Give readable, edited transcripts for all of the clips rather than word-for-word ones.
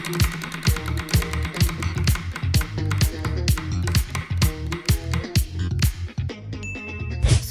Ce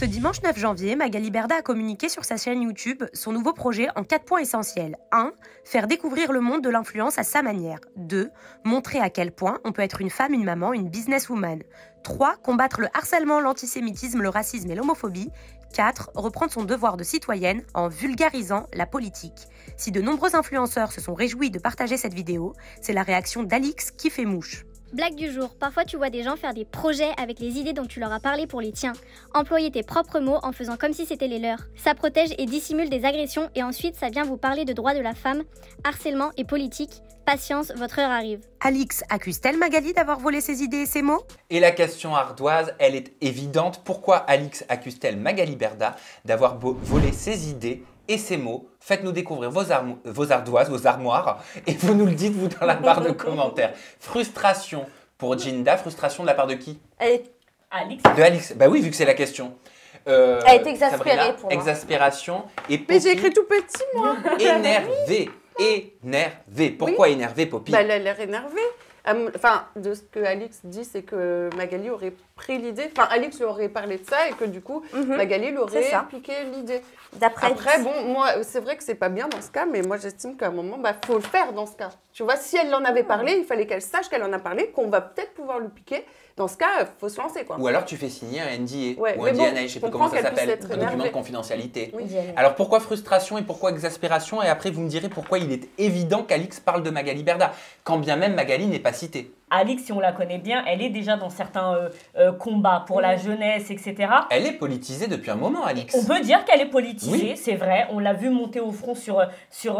dimanche 9 janvier, Magali Berda a communiqué sur sa chaîne YouTube son nouveau projet en 4 points essentiels. 1. Faire découvrir le monde de l'influence à sa manière. 2. Montrer à quel point on peut être une femme, une maman, une businesswoman. 3. Combattre le harcèlement, l'antisémitisme, le racisme et l'homophobie. 4. Reprendre son devoir de citoyenne en vulgarisant la politique. Si de nombreux influenceurs se sont réjouis de partager cette vidéo, c'est la réaction d'Alix qui fait mouche. Blague du jour, parfois tu vois des gens faire des projets avec les idées dont tu leur as parlé pour les tiens. Employer tes propres mots en faisant comme si c'était les leurs. Ça protège et dissimule des agressions et ensuite ça vient vous parler de droits de la femme, harcèlement et politique. Patience, votre heure arrive. Alix accuse-t-elle Magali d'avoir volé ses idées et ses mots? Et la question ardoise, elle est évidente. Pourquoi Alix accuse-t-elle Magali Berda d'avoir volé ses idées et ses mots? Faites-nous découvrir vos ardoises, vos armoires, et vous nous le dites, vous, dans la barre de commentaires. Frustration pour Ginda, frustration de la part de qui? Alix. De Alix. Bah oui, vu que c'est la question. Elle est exaspérée Sabrina, pour moi. Exaspération. Et Mais Poppy, j'ai écrit tout petit, moi. énervé. Énervé. Pourquoi énervé, Poppy? Bah, elle a l'air énervée. Enfin, de ce que Alix dit, c'est que Magali aurait pris l'idée. Enfin, Alix lui aurait parlé de ça et que du coup, Magali lui aurait appliqué l'idée. Après, bon, moi, c'est vrai que c'est pas bien dans ce cas, mais moi, j'estime qu'à un moment, bah, faut le faire dans ce cas. Tu vois, si elle en avait parlé, il fallait qu'elle sache qu'elle en a parlé, qu'on va peut-être pouvoir lui piquer. Dans ce cas, faut se lancer, quoi. Ou alors tu fais signer un NDA Ouais, ou mais un bon, DNA, je sais plus comment ça s'appelle, un document de confidentialité. Oui. Alors pourquoi frustration et pourquoi exaspération? Et après vous me direz pourquoi il est évident qu'Alix parle de Magali Berda, quand bien même Magali n'est pas citée. Alix, si on la connaît bien, elle est déjà dans certains combats pour la jeunesse, etc. Elle est politisée depuis un moment, Alix. On peut dire qu'elle est politisée, Oui. c'est vrai. On l'a vu monter au front sur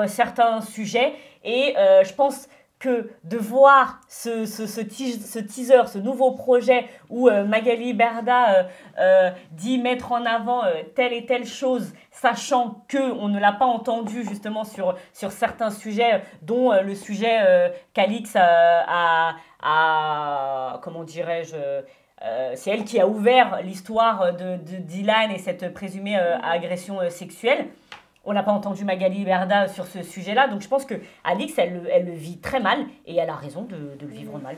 certains sujets. Et je pense que de voir ce teaser, ce nouveau projet où Magali Berda dit mettre en avant telle et telle chose, sachant qu'on ne l'a pas entendu justement sur certains sujets, dont le sujet qu'Alix comment dirais-je, c'est elle qui a ouvert l'histoire de Dylan et cette présumée agression sexuelle. On n'a pas entendu Magali Berda sur ce sujet-là, donc je pense que Alix, elle le vit très mal et elle a raison de le vivre mal.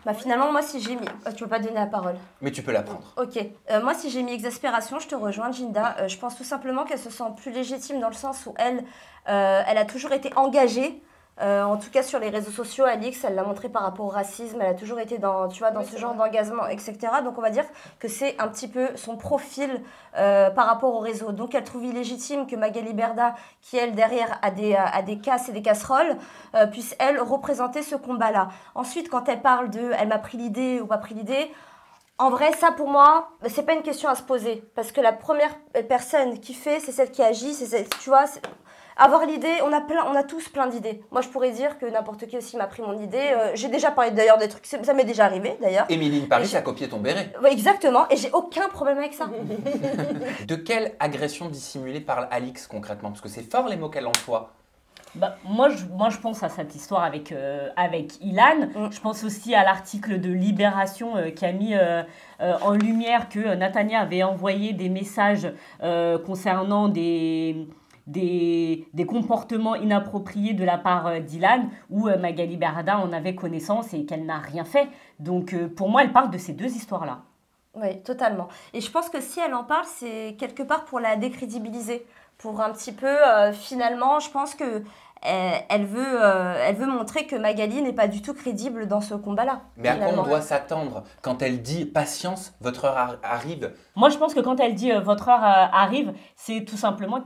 bah finalement, moi, si j'ai mis... tu veux pas donner la parole? Mais tu peux la prendre. Ok. Moi, si j'ai mis exaspération, je te rejoins, Ginda. Je pense tout simplement qu'elle se sent plus légitime dans le sens où elle a toujours été engagée. En tout cas sur les réseaux sociaux, Alix, elle l'a montré par rapport au racisme, elle a toujours été dans ce genre d'engagement, etc. Donc on va dire que c'est un petit peu son profil par rapport au réseau. Donc elle trouve illégitime que Magali Berda, qui elle derrière a des casses et des casseroles, puisse elle représenter ce combat-là. Ensuite, quand elle parle de « elle m'a pris l'idée » ou « pas pris l'idée », en vrai, ça pour moi, c'est pas une question à se poser. Parce que la première personne qui fait, c'est celle qui agit, tu vois... Avoir l'idée, on a tous plein d'idées. Moi, je pourrais dire que n'importe qui aussi m'a pris mon idée. J'ai déjà parlé d'ailleurs des trucs, ça m'est déjà arrivé d'ailleurs. Émilie Paris a copié ton béret. Ouais, exactement, et j'ai aucun problème avec ça. De quelle agression dissimulée parle Alix concrètement? Parce que c'est fort les mots qu'elle emploie. Bah, moi, je pense à cette histoire avec Ilan. Je pense aussi à l'article de Libération qui a mis en lumière que Natania avait envoyé des messages concernant des comportements inappropriés de la part d'Ilan, où Magali Berda en avait connaissance et qu'elle n'a rien fait. Donc pour moi, elle parle de ces deux histoires-là. Oui, totalement. Et je pense que si elle en parle, c'est quelque part pour la décrédibiliser. Pour un petit peu, finalement, je pense que elle veut montrer que Magali n'est pas du tout crédible dans ce combat-là. Mais à quoi on doit s'attendre quand elle dit « patience, votre heure arrive » Moi, je pense que quand elle dit « votre heure arrive », c'est tout simplement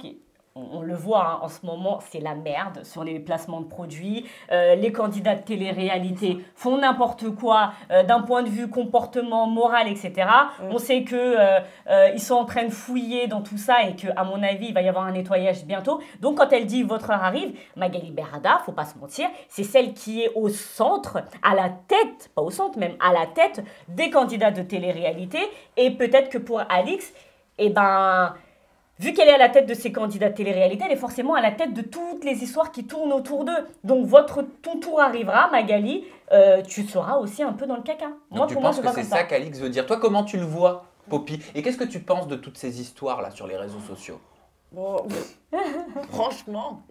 on le voit hein, en ce moment, c'est la merde sur les placements de produits. Les candidats de télé-réalité font n'importe quoi d'un point de vue comportement, moral, etc. On sait qu'ils sont en train de fouiller dans tout ça et qu'à mon avis, il va y avoir un nettoyage bientôt. Donc, quand elle dit « votre heure arrive », Magali Berda, faut pas se mentir, c'est celle qui est au centre, à la tête, pas au centre même, à la tête des candidats de télé-réalité. Et peut-être que pour Alix, vu qu'elle est à la tête de ces candidats de télé-réalité, elle est forcément à la tête de toutes les histoires qui tournent autour d'eux. Donc, ton tour arrivera, Magali, tu seras aussi un peu dans le caca. Donc, tu penses que c'est ça qu'Alix veut dire? Toi, comment tu le vois, Poppy? Et qu'est-ce que tu penses de toutes ces histoires-là sur les réseaux sociaux? Bon, franchement,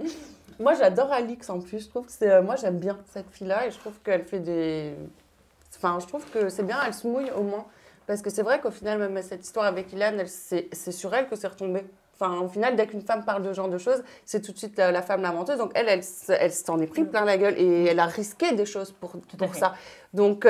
Moi, j'adore Alix en plus. Je trouve que moi, j'aime bien cette fille-là et je trouve qu'elle fait des. Enfin, je trouve que c'est bien, elle se mouille au moins. Parce que c'est vrai qu'au final, même cette histoire avec Ilan, c'est sur elle que c'est retombé. Enfin, au final, dès qu'une femme parle de ce genre de choses, c'est tout de suite la femme la menteuse. Donc, elle s'en est pris plein la gueule et elle a risqué des choses pour ça. Donc,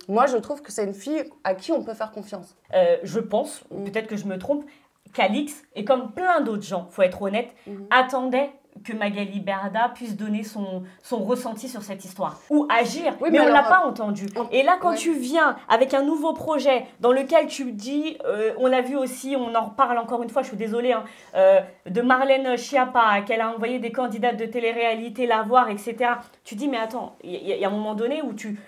moi, je trouve que c'est une fille à qui on peut faire confiance. Je pense, peut-être que je me trompe, qu'Alix, et comme plein d'autres gens, faut être honnête, attendait que Magali Berda puisse donner son ressenti sur cette histoire ou agir, Oui, mais on ne alors, l'a pas entendu. Et là, quand tu viens avec un nouveau projet dans lequel tu dis, on l'a vu aussi, on en reparle encore une fois, je suis désolée, hein, de Marlène Schiappa, qu'elle a envoyé des candidates de télé-réalité la voir, etc. Tu dis, mais attends, il y a un moment donné où tu...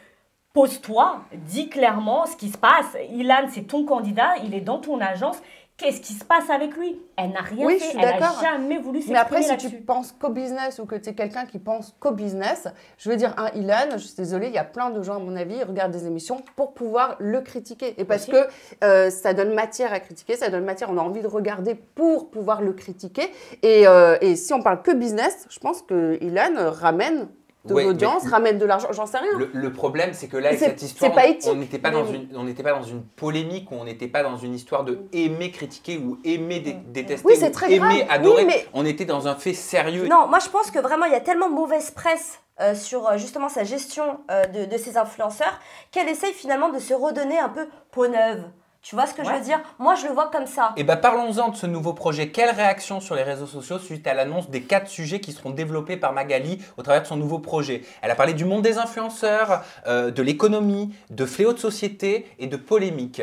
Pose-toi, dis clairement ce qui se passe. Ilan, c'est ton candidat, il est dans ton agence. Qu'est-ce qui se passe avec lui? Elle n'a rien fait, elle n'a jamais voulu s'exprimer là-dessus. Mais après, si tu là-dessus. penses qu'au business ou que tu es quelqu'un qui pense qu'au business, je veux dire, Ilan, je suis désolée, il y a plein de gens, à mon avis, ils regardent des émissions pour pouvoir le critiquer. Et parce que ça donne matière à critiquer, ça donne matière, on a envie de regarder pour pouvoir le critiquer. Et si on parle que business, je pense que Ilan ramène de l'audience, ramène de l'argent, j'en sais rien. Le problème, c'est que là, avec cette histoire, on n'était pas dans une polémique, on n'était pas dans une histoire de aimer critiquer ou aimer détester oui, c'est ou très aimer grave. adorer. Oui, mais... On était dans un fait sérieux. Non, moi je pense que vraiment il y a tellement mauvaise presse sur justement sa gestion de ses influenceurs qu'elle essaye finalement de se redonner un peu peau neuve. Tu vois ce que je veux dire? Moi, je le vois comme ça. Et parlons-en de ce nouveau projet. Quelle réaction sur les réseaux sociaux suite à l'annonce des 4 sujets qui seront développés par Magali au travers de son nouveau projet? Elle a parlé du monde des influenceurs, de l'économie, de fléaux de société et de polémiques.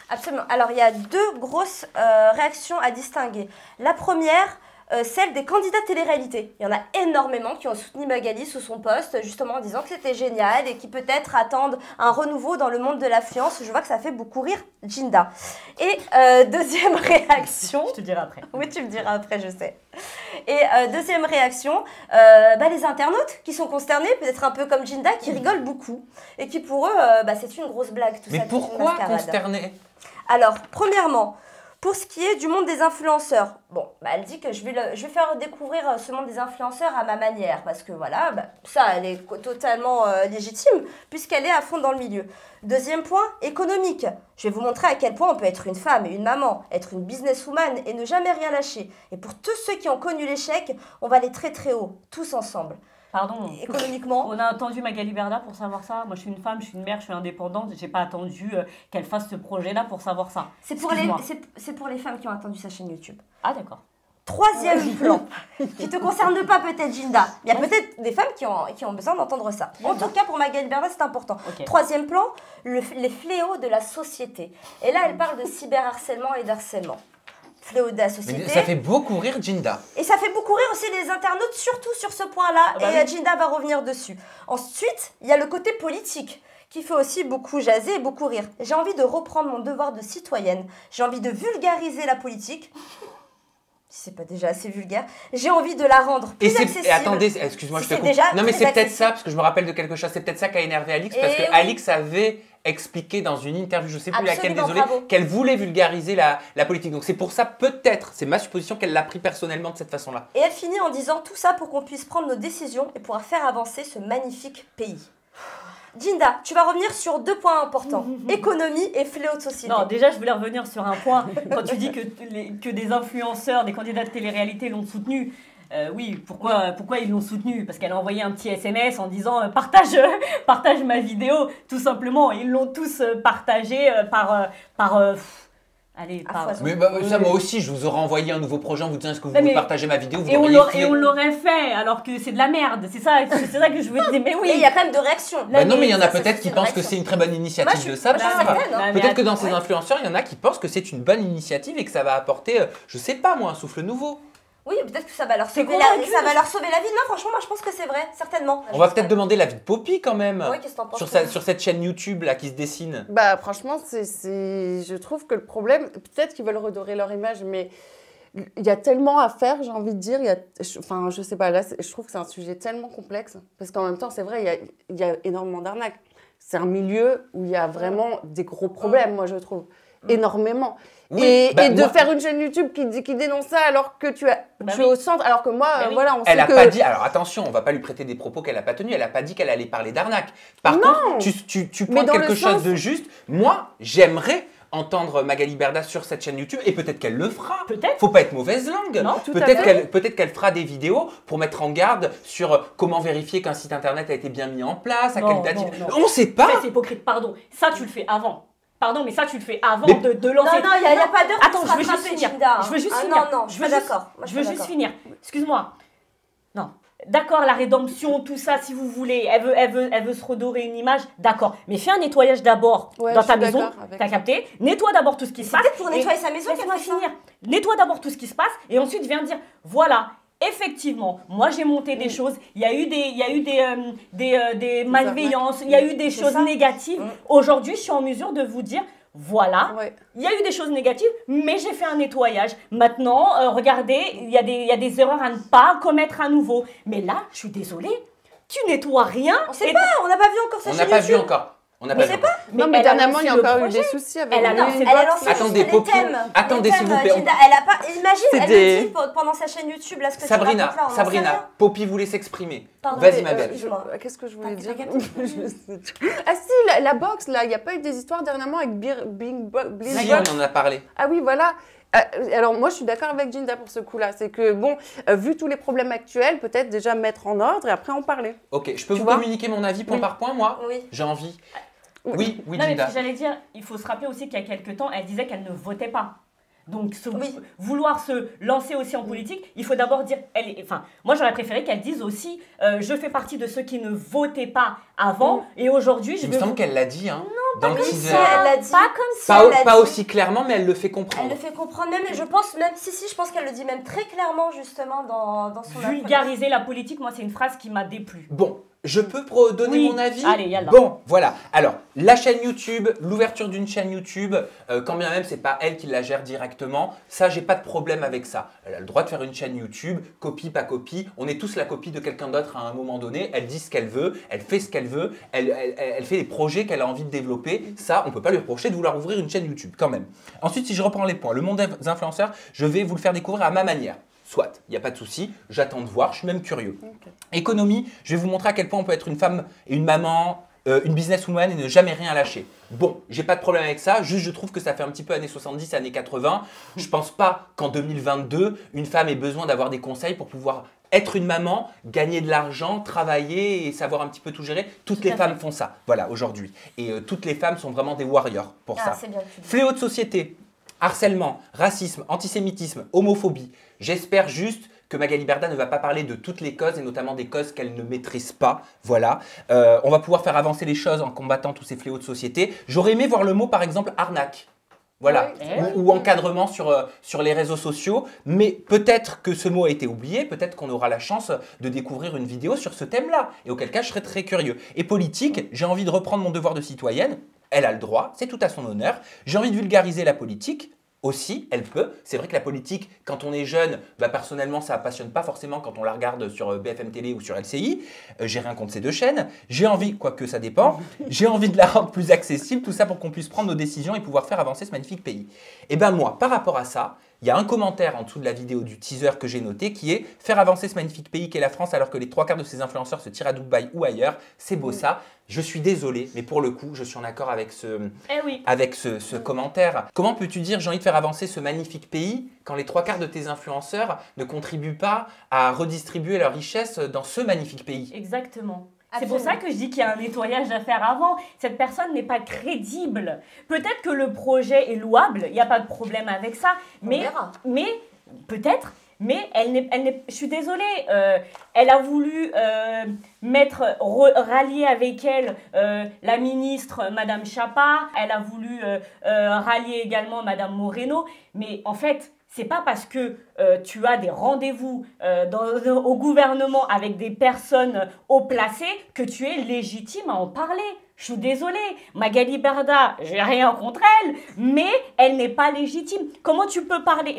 Absolument. Alors, il y a 2 grosses réactions à distinguer. La première, celle des candidats télé-réalité. Il y en a énormément qui ont soutenu Magali sous son poste, justement en disant que c'était génial et qui peut-être attendent un renouveau dans le monde de l'affluence. Je vois que ça fait beaucoup rire Ginda. Et deuxième réaction... Je te dirai après. Oui, tu me diras après, je sais. Et deuxième réaction, les internautes qui sont consternés, peut-être un peu comme Ginda, qui rigolent beaucoup. Et qui pour eux, c'est une grosse blague. Tout mais ça, pourquoi consternés? Alors, premièrement... Pour ce qui est du monde des influenceurs, elle dit que je vais faire découvrir ce monde des influenceurs à ma manière, parce que voilà, ça, elle est totalement légitime, puisqu'elle est à fond dans le milieu. Deuxième point, économique. Je vais vous montrer à quel point on peut être une femme et une maman, être une businesswoman et ne jamais rien lâcher. Et pour tous ceux qui ont connu l'échec, on va aller très très haut, tous ensemble. Pardon. Économiquement. On a attendu Magali Berda pour savoir ça. Moi, je suis une femme, je suis une mère, je suis indépendante. J'ai pas attendu qu'elle fasse ce projet-là pour savoir ça. C'est pour les femmes qui ont attendu sa chaîne YouTube. Ah, d'accord. Troisième plan, qui te concerne pas peut-être, Ginda. Il y a peut-être des femmes qui ont besoin d'entendre ça. En tout cas, pour Magali Berda, c'est important. Okay. Troisième plan, les fléaux de la société. Et là, elle parle de cyberharcèlement et d'harcèlement. Fléau de la société. Mais ça fait beaucoup rire Ginda. Et ça fait beaucoup rire aussi les internautes, surtout sur ce point-là. Et Ginda va revenir dessus. Ensuite, il y a le côté politique qui fait aussi beaucoup jaser et beaucoup rire. J'ai envie de reprendre mon devoir de citoyenne. J'ai envie de vulgariser la politique. Si c'est pas déjà assez vulgaire. J'ai envie de la rendre plus accessible. Et attendez, excuse-moi, je te coupe. Non, mais c'est peut-être ça, parce que je me rappelle de quelque chose. C'est peut-être ça qui a énervé Alix, parce que Alix avait expliqué dans une interview, je sais plus laquelle, désolé, qu'elle voulait vulgariser la politique. Donc c'est pour ça, peut-être, c'est ma supposition, qu'elle l'a pris personnellement de cette façon-là. Et elle finit en disant tout ça pour qu'on puisse prendre nos décisions et pouvoir faire avancer ce magnifique pays. Ginda, tu vas revenir sur 2 points importants, économie et fléau de société. Non, déjà, je voulais revenir sur un point. Quand tu dis que des influenceurs, des candidats de télé-réalité l'ont soutenu, oui, pourquoi ils l'ont soutenu? Parce qu'elle a envoyé un petit SMS en disant partage ma vidéo, tout simplement. Ils l'ont tous partagé Mais ça, moi aussi, je vous aurais envoyé un nouveau projet en vous disant est-ce que vous voulez partager ma vidéo, et on l'aurait fait, alors que c'est de la merde. C'est ça que je veux dire. Mais oui. Et il y a quand même de réactions. Non, mais il y en a peut-être qui pensent que c'est une très bonne initiative de ça. Peut-être que dans ces influenceurs, il y en a qui pensent que c'est une bonne initiative et que ça va apporter, je sais pas moi, un souffle nouveau. Oui, peut-être que ça va leur sauver la vie. Non, franchement, moi je pense que c'est vrai, certainement. On va peut-être demander l'avis de Poppy quand même. Oui, qu'est-ce que t'en penses sur cette chaîne YouTube là qui se dessine. Franchement, je trouve que le problème, peut-être qu'ils veulent redorer leur image, mais il y a tellement à faire, j'ai envie de dire. Je sais pas, là, je trouve que c'est un sujet tellement complexe. Parce qu'en même temps, c'est vrai, il y a énormément d'arnaques. C'est un milieu où il y a vraiment des gros problèmes, moi je trouve. énormément. Oui, Et de moi- faire une chaîne YouTube qui dénonce ça alors que tu es au centre, alors que moi, oui. voilà, on Elle sait a que... pas dit, alors attention, on va pas lui prêter des propos qu'elle a pas tenus, elle a pas dit qu'elle allait parler d'arnaque. Par contre, tu pointes dans le quelque chose sens- de juste. Moi, j'aimerais entendre Magali Berda sur cette chaîne YouTube et peut-être qu'elle le fera. Peut-être. Faut pas être mauvaise langue. Non, tout à fait. Peut-être qu'elle fera des vidéos pour mettre en garde sur comment vérifier qu'un site internet a été bien mis en place, à Non, quelle date. non, non. On sait pas. Ça, c'est hypocrite, pardon. Ça, tu le fais avant. Pardon, mais ça, tu le fais avant Mais- de Non, lancer. non, il n'y a pas d'heure Attends, pour je veux se juste rattraper, finir. Ginda. Je veux juste Ah finir. non, non, je suis pas d'accord. Moi, Je veux juste d'accord. finir. Excuse-moi. Non. D'accord, la rédemption, tout ça, si vous voulez. Elle veut se redorer une image. D'accord. Mais fais un nettoyage d'abord Ouais, dans je ta suis maison. d'accord avec T'as ça. capté? Nettoie d'abord tout ce qui se passe. Peut-être pour et- nettoyer sa maison qu'elle Laisse-moi fait ça. finir. Nettoie d'abord tout ce qui se passe et ensuite viens dire voilà. Effectivement, moi j'ai monté des choses, il y a eu des malveillances, il y a eu des C'est choses ça. négatives. Aujourd'hui, je suis en mesure de vous dire, voilà, Ouais. il y a eu des choses négatives, mais j'ai fait un nettoyage. Maintenant, regardez, il y a des erreurs à ne pas commettre à nouveau. Mais là, je suis désolée, tu nettoies rien. On sait et- pas, on n'a pas vu encore sa On chaîne n'a pas vu YouTube. encore. On n'a Mais pas c'est vu encore. Non, mais elle a dernièrement, il y a lancé le encore eu projet. des soucis avec Elle a lui. lancé Elle a lancé Attendez, juste les Poppy. thèmes. Attendez, Les s'il vous thèmes, plaît. Ginda, elle a pas. Imagine, C'est elle des- le dit pendant sa chaîne YouTube, là, ce que tu Sabrina, racontes là, on en sait rien. Sabrina, Poppy voulait s'exprimer. Pardon, Vas-y, mais, ma belle. excuse-moi. Qu'est-ce que je voulais Ah, dire t'as capté. Je sais. Ah si, la boxe, là, il n'y a pas eu des histoires dernièrement avec Bling Si, Box. on en a parlé. Ah oui, voilà. Alors moi, je suis d'accord avec Ginda pour ce coup-là. C'est que, bon, vu tous les problèmes actuels, peut-être déjà mettre en ordre et après en parler. Ok, je peux Tu vous vois communiquer mon avis point Oui. par point, moi Oui. J'ai envie. Oui, Non, mais Ginda. ce que j'allais dire, il faut se rappeler aussi qu'il y a quelques temps, elle disait qu'elle ne votait pas. Donc, Oui. vouloir se lancer aussi en politique, il faut d'abord dire. Moi, j'aurais préféré qu'elle dise aussi je fais partie de ceux qui ne votaient pas avant et aujourd'hui, je Il me vais. semble qu'elle l'a dit, hein, dans le comme teaser. ça, elle l'a dit. Pas comme ça. Pas, elle l'a pas dit. aussi clairement, mais elle le fait Elle comprendre. le fait comprendre même, et je pense même, si, je pense qu'elle le dit même très clairement, justement, dans son Vulgariser la politique, moi, c'est une phrase qui m'a déplu. Bon, je peux donner Oui. mon avis. Allez, yallah. Bon, voilà. Alors, la chaîne YouTube, l'ouverture d'une chaîne YouTube, quand bien même c'est pas elle qui la gère directement, ça, j'ai pas de problème avec ça. Elle a le droit de faire une chaîne YouTube, copie, pas copie. On est tous la copie de quelqu'un d'autre à un moment donné. Elle dit ce qu'elle veut, elle fait ce qu'elle veut, elle fait les projets qu'elle a envie de développer. Ça, on peut pas lui reprocher de vouloir ouvrir une chaîne YouTube, quand même. Ensuite, si je reprends les points, le monde des influenceurs, je vais vous le faire découvrir à ma manière. Soit, il n'y a pas de souci, j'attends de voir, je suis même curieux. Économie, je vais vous montrer à quel point on peut être une femme et une maman, une businesswoman et ne jamais rien lâcher. Bon, j'ai pas de problème avec ça, juste je trouve que ça fait un petit peu années 70, années 80. Je pense pas qu'en 2022, une femme ait besoin d'avoir des conseils pour pouvoir être une maman, gagner de l'argent, travailler et savoir un petit peu tout gérer. Toutes les femmes font ça, voilà, aujourd'hui. Et toutes les femmes sont vraiment des warriors pour Ah, ça. c'est bien que tu dis. Fléau de société, harcèlement, racisme, antisémitisme, homophobie. J'espère juste que Magali Berda ne va pas parler de toutes les causes et notamment des causes qu'elle ne maîtrise pas. Voilà. On va pouvoir faire avancer les choses en combattant tous ces fléaux de société. J'aurais aimé voir le mot par exemple arnaque. Voilà, Oui, ou encadrement sur les réseaux sociaux. Mais peut-être que ce mot a été oublié, peut-être qu'on aura la chance de découvrir une vidéo sur ce thème-là. Et auquel cas, je serais très curieux. Et politique, j'ai envie de reprendre mon devoir de citoyenne. Elle a le droit, c'est tout à son honneur. J'ai envie de vulgariser la politique. Aussi, elle peut. C'est vrai que la politique, quand on est jeune, personnellement, ça ne passionne pas forcément quand on la regarde sur BFM Télé ou sur LCI. J'ai rien contre ces deux chaînes. J'ai envie, quoique ça dépend, j'ai envie de la rendre plus accessible, tout ça pour qu'on puisse prendre nos décisions et pouvoir faire avancer ce magnifique pays. Et ben moi, par rapport à ça, il y a un commentaire en dessous de la vidéo du teaser que j'ai noté qui est « Faire avancer ce magnifique pays qu'est la France alors que les 3/4 de ses influenceurs se tirent à Dubaï ou ailleurs, c'est beau ça ». Je suis désolé, mais pour le coup, je suis en accord avec ce commentaire. Comment peux-tu dire « J'ai envie de faire avancer ce magnifique pays » quand les 3/4 de tes influenceurs ne contribuent pas à redistribuer leur richesse dans ce magnifique pays? Exactement. C'est Absolument. pour ça que je dis qu'il y a un nettoyage à faire avant. Cette personne n'est pas crédible. Peut-être que le projet est louable, il n'y a pas de problème avec ça, mais verra. peut-être, mais je suis désolée, elle a voulu rallier avec elle la ministre Madame Chapa, elle a voulu rallier également Madame Moreno, mais en fait, c'est pas parce que tu as des rendez-vous au gouvernement avec des personnes haut placées que tu es légitime à en parler. Je suis désolée, Magali Berda, j'ai rien contre elle, mais elle n'est pas légitime. Comment tu peux parler,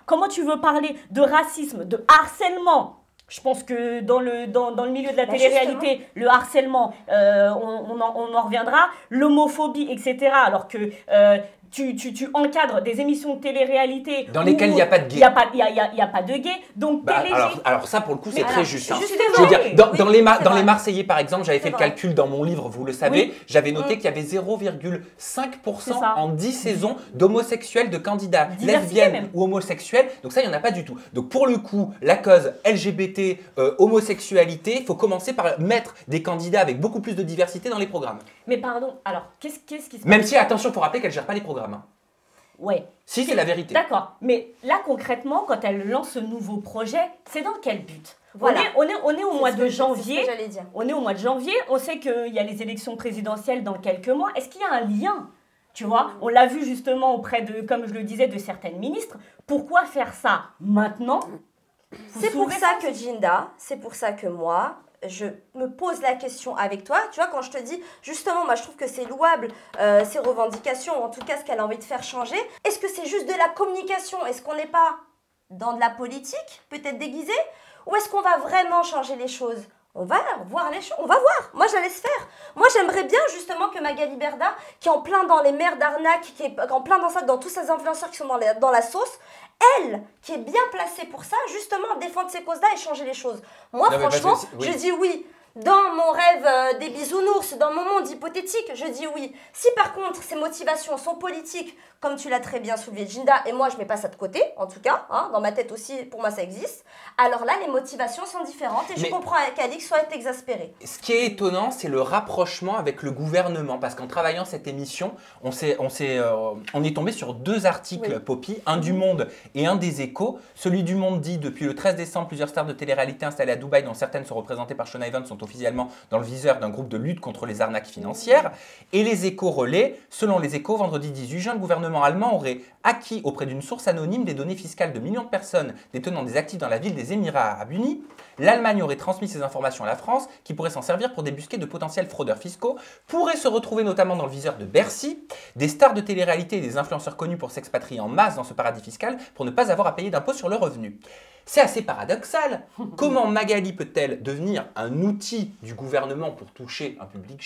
comment tu veux parler de racisme, de harcèlement? Je pense que dans le milieu de la télé-réalité, le harcèlement, on en reviendra, l'homophobie, etc. Alors que tu encadres des émissions de télé-réalité dans lesquelles il n'y a pas de gay. Il n'y a pas de gay. Donc, alors ça, pour le coup, c'est très juste. Je suis Je veux dire, désolée. dans les Marseillais, par exemple, j'avais fait le calcul dans mon livre, vous le savez, j'avais noté qu'il y avait 0,5% en 10 saisons d'homosexuels, de candidats lesbiennes ou homosexuels. Donc ça, il n'y en a pas du tout. Donc pour le coup, la cause LGBT, homosexualité, il faut commencer par mettre des candidats avec beaucoup plus de diversité dans les programmes. Mais pardon, alors, qu'est-ce qui se passe? Même si, attention, il faut rappeler qu'elle ne gère pas les programmes. Hein. Ouais. Si, c'est la vérité. D'accord. Mais là, concrètement, quand elle lance ce nouveau projet, c'est dans quel but? Voilà. On est au mois de janvier. C'est ce que j'allais dire. On est au mois de janvier. On sait qu'il y a les élections présidentielles dans quelques mois. Est-ce qu'il y a un lien? Tu vois, on l'a vu justement auprès de, comme je le disais, de certaines ministres. Pourquoi faire ça maintenant? C'est pour ça que Jinda, c'est pour ça que moi, je me pose la question avec toi. Tu vois, quand je te dis, justement, moi je trouve que c'est louable, ces revendications, ou en tout cas ce qu'elle a envie de faire changer. Est-ce que c'est juste de la communication? Est-ce qu'on n'est pas dans de la politique, peut-être déguisée? Ou est-ce qu'on va vraiment changer les choses? On va voir les choses, on va voir. Moi, je laisse faire. Moi, j'aimerais bien justement que Magali Berda, qui est en plein dans les mers d'arnaque, qui est en plein dans ça, dans tous ces influenceurs qui sont dans la sauce, elle, qui est bien placée pour ça, justement, défendre ces causes-là et changer les choses. Moi, non, franchement, je dis oui. Dans mon rêve des bisounours, dans mon monde hypothétique, je dis oui. Si par contre, ces motivations sont politiques, comme tu l'as très bien soulevé, Jinda, et moi, je mets pas ça de côté, en tout cas, hein, dans ma tête aussi, pour moi, ça existe, alors là, les motivations sont différentes et je comprends qu'Alix soit exaspérée. Ce qui est étonnant, c'est le rapprochement avec le gouvernement, parce qu'en travaillant cette émission, on est tombé sur 2 articles, Poppy, un du Monde et un des Échos. Celui du Monde dit, depuis le 13 décembre, plusieurs stars de télé-réalité installées à Dubaï, dont certaines sont représentées par Sean Evans, sont officiellement dans le viseur d'un groupe de lutte contre les arnaques financières. Et les Échos relaient, selon les Échos, vendredi 18 juin, le gouvernement allemand aurait acquis auprès d'une source anonyme des données fiscales de millions de personnes détenant des actifs dans la ville des Émirats Arabes Unis. L'Allemagne aurait transmis ces informations à la France, qui pourrait s'en servir pour débusquer de potentiels fraudeurs fiscaux, pourrait se retrouver notamment dans le viseur de Bercy, des stars de télé-réalité et des influenceurs connus pour s'expatrier en masse dans ce paradis fiscal pour ne pas avoir à payer d'impôts sur le revenu. C'est assez paradoxal. Comment Magali peut-elle devenir un outil du gouvernement pour toucher un public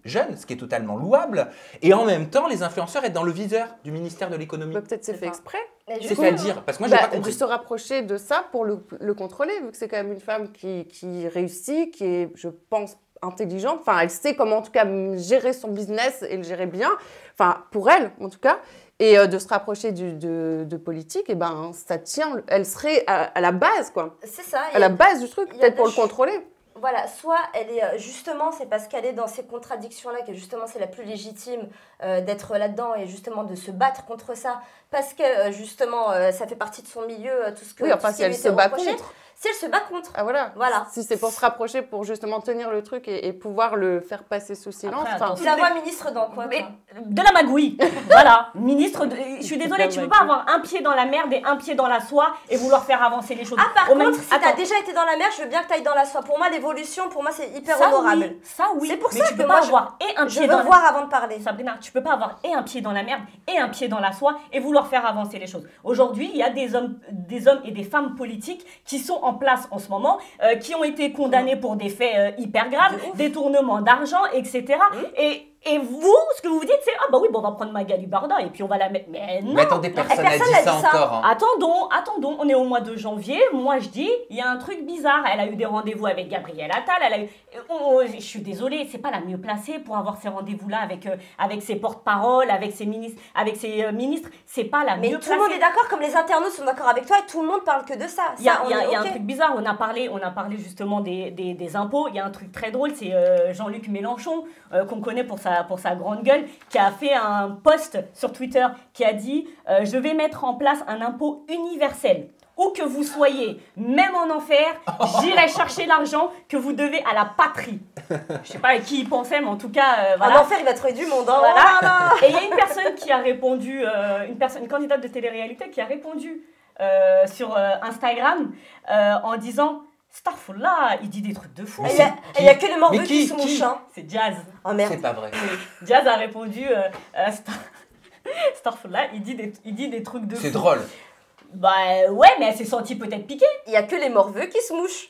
jeune, ce qui est totalement louable, et en même temps, les influenceurs être dans le viseur du ministère de l'économie? Peut-être c'est fait exprès. C'est-à-dire, parce que moi, j'ai pas compris. De se rapprocher de ça pour le contrôler, vu que c'est quand même une femme qui réussit, qui est, je pense, intelligente. Enfin, elle sait comment, en tout cas, gérer son business et le gérer bien. Enfin, pour elle, en tout cas. Et de se rapprocher de politique, et ben, ça tient. Elle serait à la base, quoi. C'est ça. À la base du truc, peut-être pour le contrôler. Voilà, soit elle est justement, c'est parce qu'elle est dans ces contradictions-là que justement c'est la plus légitime d'être là-dedans et justement de se battre contre ça, parce que justement ça fait partie de son milieu, tout ce que. Oui, enfin, si elle se bat contre. Si elle se bat contre. Ah voilà. Voilà. Si c'est pour se rapprocher, pour justement tenir le truc et pouvoir le faire passer sous silence. Après, tu la vois ministre dans quoi? Mais de la magouille. Voilà, ministre. Je suis désolée, tu peux pas avoir un pied dans la merde et un pied dans la soie et vouloir faire avancer les choses. Ah, par contre, si t'as déjà été dans la merde, je veux bien que t'ailles dans la soie. Pour moi, l'évolution, c'est hyper honorable. Oui, ça oui. C'est pour mais ça tu que peux moi, pas avoir et un pied je dans veux voir avant de parler. Sabrina, tu peux pas avoir et un pied dans la merde et un pied dans la soie et vouloir faire avancer les choses. Aujourd'hui, il y a des hommes et des femmes politiques qui sont en place en ce moment, qui ont été condamnés pour des faits hyper graves, détournement d'argent, etc. Et vous, ce que vous vous dites, c'est « Ah bah oui, bon, on va prendre Magali Berda et puis on va la mettre... » Mais non. Mais attendez, personne n'a dit ça encore. Hein. Attendons, on est au mois de janvier. Moi, je dis, il y a un truc bizarre. Elle a eu des rendez-vous avec Gabriel Attal. Je suis désolée, c'est pas la mieux placée pour avoir ces rendez-vous-là avec ses porte-paroles, avec ses ministres. C'est pas la mieux placée. Mais tout le monde est d'accord, comme les internautes sont d'accord avec toi et tout le monde parle que de ça. Il y a un truc bizarre. On a parlé justement des impôts. Il y a un truc très drôle, c'est Jean-Luc Mélenchon, qu'on connaît pour sa grande gueule, qui a fait un post sur Twitter qui a dit je vais mettre en place un impôt universel. Où que vous soyez, même en enfer, j'irai chercher l'argent que vous devez à la patrie. Je sais pas à qui il pensait, mais en tout cas, voilà. En enfer, il va trouver du monde. Hein. Voilà. Et il y a une personne qui a répondu, une candidate de télé-réalité qui a répondu sur Instagram en disant Starfall, il dit des trucs de fou. Il n'y a que les morveux qui se mouchent. Hein. C'est Jazz. Oh merde. C'est pas vrai. Jazz a répondu Starfall, il dit des trucs de fou. C'est drôle. Bah ouais, mais elle s'est sentie peut-être piquée. Il n'y a que les morveux qui se mouchent.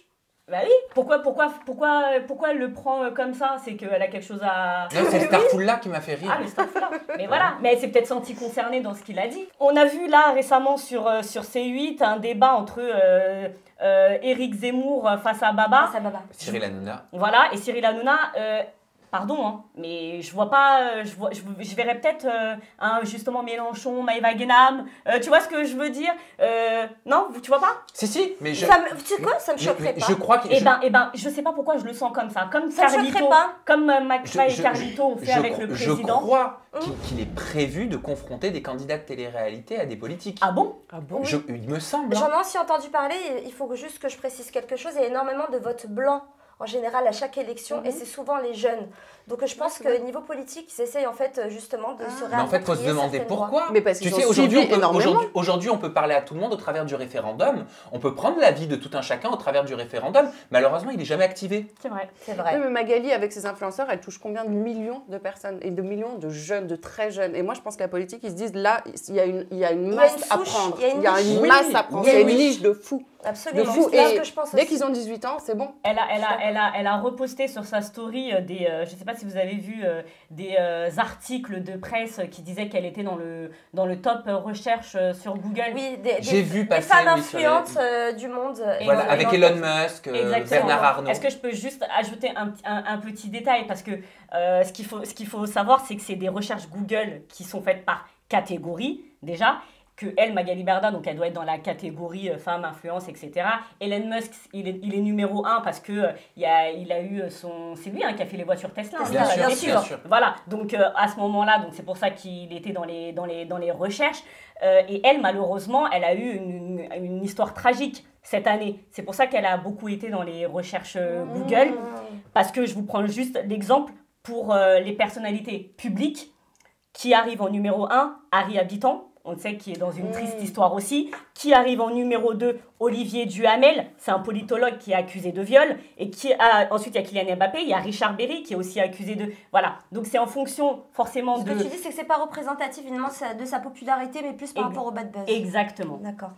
Bah oui, pourquoi elle le prend comme ça? C'est qu'elle a quelque chose à... Non, c'est Starful-là qui m'a fait rire. Ah, mais Starful-là. Mais voilà, mais elle s'est peut-être sentie concernée dans ce qu'il a dit. On a vu là récemment sur C8 un débat entre Éric Zemmour face à Baba. Cyril Hanouna. Voilà, et Cyril Hanouna... Pardon, hein, mais je vois pas, je verrais peut-être justement Mélenchon, Maëva Guénam, tu vois ce que je veux dire? Non, tu vois pas? Si, mais je... Tu sais quoi, ça me choquerait pas. Je crois que... Je sais pas pourquoi je le sens comme ça, comme Ça me Carlito, choquerait pas. comme McFly et Carlito ont fait avec le président. Je crois qu'il est prévu de confronter des candidats de télé-réalité à des politiques. Ah bon? Oui. Il me semble. J'en ai aussi entendu parler, il faut juste que je précise quelque chose, il y a énormément de votes blancs en général à chaque élection et c'est souvent les jeunes. Donc je pense que niveau politique, ils essayent en fait justement de se réapproprier. Mais en fait, il faut se demander pourquoi. Mais parce tu qu'ils sais, ont suivi énormément. aujourd'hui, on peut parler à tout le monde au travers du référendum. On peut prendre l'avis de tout un chacun au travers du référendum. Malheureusement, il n'est jamais activé. C'est vrai. C'est vrai. Oui, mais Magali, avec ses influenceurs, elle touche combien de millions de personnes et de millions de jeunes, de très jeunes. Et moi, je pense qu'à la politique, ils se disent là, il y a une masse à prendre. Il y a une masse à prendre. Il y a une niche de fou. Absolument. De fou. C'est ce Et que je pense dès aussi. qu'ils ont 18 ans, c'est bon. Elle a reposté sur sa story je sais pas si vous avez vu des articles de presse qui disaient qu'elle était dans le top recherche sur Google. Oui, J'ai vu des passer, femmes oui, sur les- influentes du monde. Voilà, Et avec dans- Elon Musk, Exactement. Bernard Arnault. Est-ce que je peux juste ajouter un petit détail? Parce que ce qu'il faut savoir, c'est que c'est des recherches Google qui sont faites par catégorie, déjà. Que elle, Magali Berda, donc elle doit être dans la catégorie femme, influence, etc. Elon Musk, il est numéro 1 parce que il a eu c'est lui qui a fait les voitures Tesla. Tesla, bien sûr. Voilà, donc à ce moment-là, donc c'est pour ça qu'il était dans les recherches. Et elle, malheureusement, elle a eu une histoire tragique cette année. C'est pour ça qu'elle a beaucoup été dans les recherches Google. Parce que je vous prends juste l'exemple pour les personnalités publiques qui arrivent en numéro 1, Harry Habitant. On sait qu'il est dans une triste histoire aussi. Qui arrive en numéro 2, Olivier Duhamel. C'est un politologue qui est accusé de viol. Et ensuite, il y a Kylian Mbappé. Il y a Richard Berry qui est aussi accusé de... Voilà. Donc, c'est en fonction forcément Ce que tu dis, c'est que c'est pas représentatif évidemment de sa popularité, mais plus par rapport au bad buzz. Exactement. D'accord.